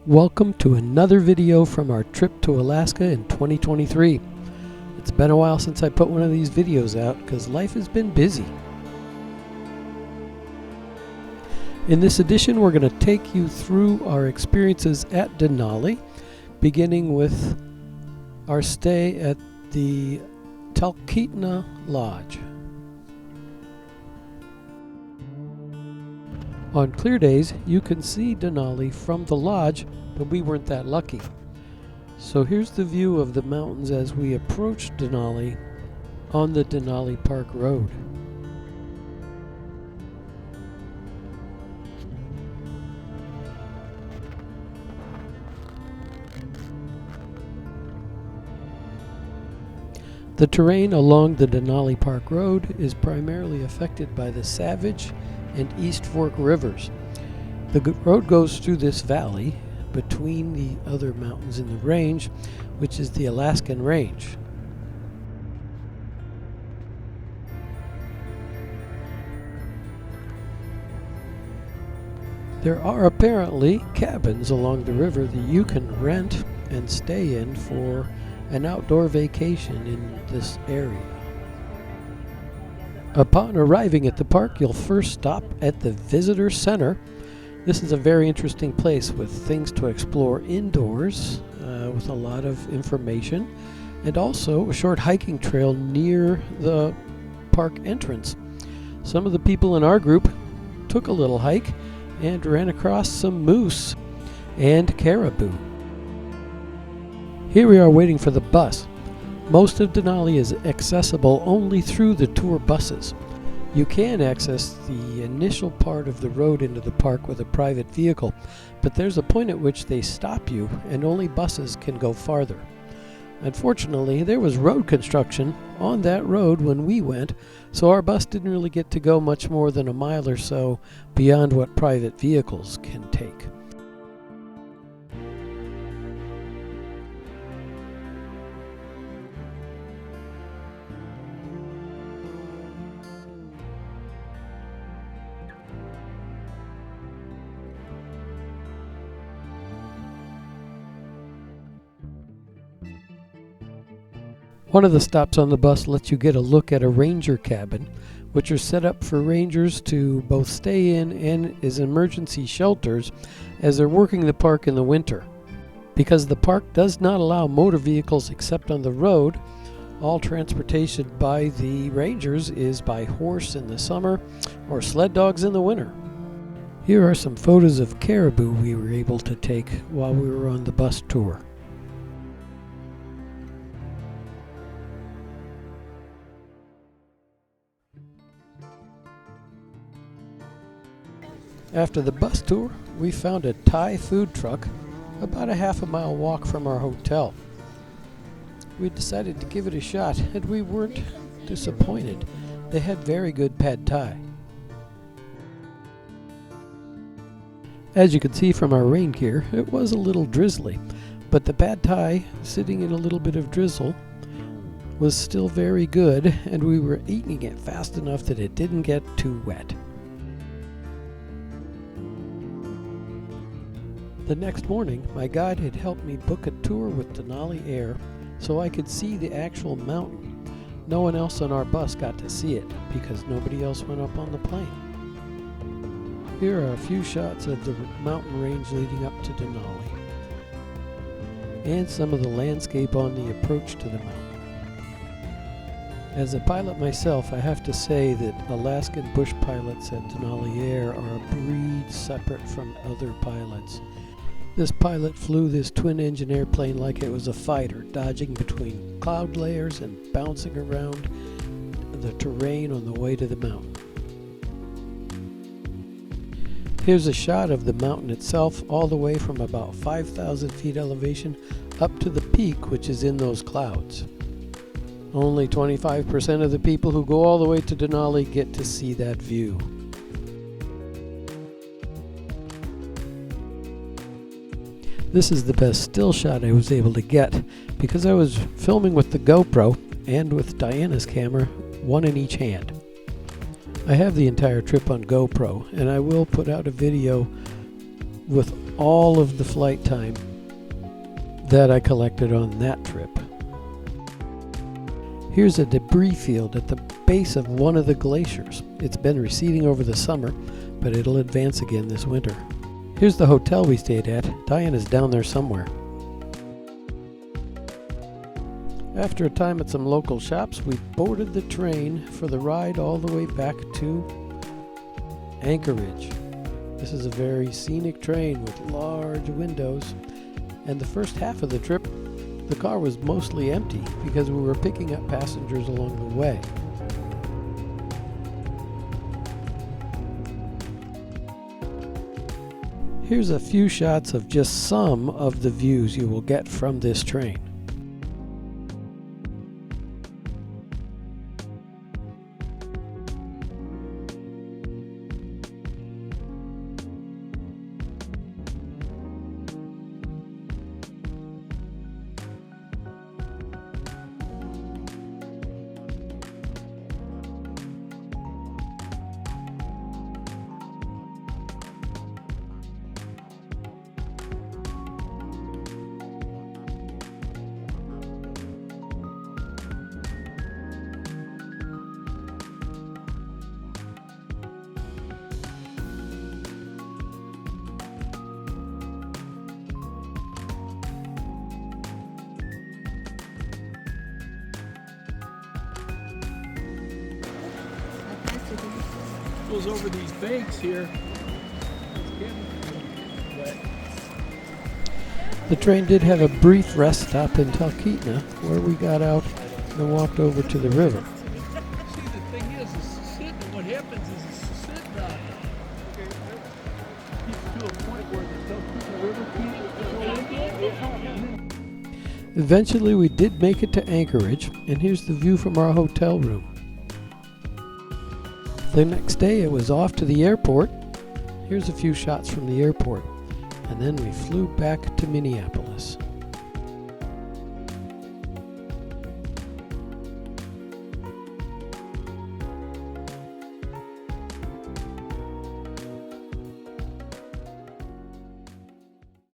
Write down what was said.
Welcome to another video from our trip to Alaska in 2023. It's been a while since I put one of these videos out because life has been busy. In this edition, we're going to take you through our experiences at Denali, beginning with our stay at the Talkeetna Lodge. On clear days, you can see Denali from the lodge, but we weren't that lucky. So here's the view of the mountains as we approach Denali on the Denali Park Road. The terrain along the Denali Park Road is primarily affected by the Savage and East Fork rivers. The road goes through this valley between the other mountains in the range, which is the Alaskan Range. There are apparently cabins along the river that you can rent and stay in for an outdoor vacation in this area. Upon arriving at the park, you'll first stop at the Visitor Center. This is a very interesting place with things to explore indoors, with a lot of information, and also a short hiking trail near the park entrance. Some of the people in our group took a little hike and ran across some moose and caribou. Here we are waiting for the bus. Most of Denali is accessible only through the tour buses. You can access the initial part of the road into the park with a private vehicle, but there's a point at which they stop you and only buses can go farther. Unfortunately, there was road construction on that road when we went, so our bus didn't really get to go much more than a mile or so beyond what private vehicles can take. One of the stops on the bus lets you get a look at a ranger cabin, which are set up for rangers to both stay in and as emergency shelters as they're working the park in the winter. Because the park does not allow motor vehicles except on the road, all transportation by the rangers is by horse in the summer or sled dogs in the winter. Here are some photos of caribou we were able to take while we were on the bus tour. After the bus tour, we found a Thai food truck about a half-a-mile walk from our hotel. We decided to give it a shot, and we weren't disappointed. They had very good pad thai. As you can see from our rain gear, it was a little drizzly, but the pad thai, sitting in a little bit of drizzle, was still very good, and we were eating it fast enough that it didn't get too wet. The next morning, my guide had helped me book a tour with Denali Air so I could see the actual mountain. No one else on our bus got to see it because nobody else went up on the plane. Here are a few shots of the mountain range leading up to Denali and some of the landscape on the approach to the mountain. As a pilot myself, I have to say that Alaskan bush pilots at Denali Air are a breed separate from other pilots. This pilot flew this twin-engine airplane like it was a fighter, dodging between cloud layers and bouncing around the terrain on the way to the mountain. Here's a shot of the mountain itself, all the way from about 5,000 feet elevation up to the peak, which is in those clouds. Only 25% of the people who go all the way to Denali get to see that view. This is the best still shot I was able to get because I was filming with the GoPro and with Diana's camera, one in each hand. I have the entire trip on GoPro, and I will put out a video with all of the flight time that I collected on that trip. Here's a debris field at the base of one of the glaciers. It's been receding over the summer, but it'll advance again this winter. Here's the hotel we stayed at. Diana's down there somewhere. After a time at some local shops, we boarded the train for the ride all the way back to Anchorage. This is a very scenic train with large windows, and the first half of the trip, the car was mostly empty because we were picking up passengers along the way. Here's a few shots of just some of the views you will get from this train. Goes over these banks here. The train did have a brief rest stop in Talkeetna, where we got out and walked over to the river. See, the thing is sitting, what happens is sitting gets to a point where the River can't. Eventually we did make it to Anchorage, and here's the view from our hotel room. The next day it was off to the airport. Here's a few shots from the airport, and then we flew back to Minneapolis.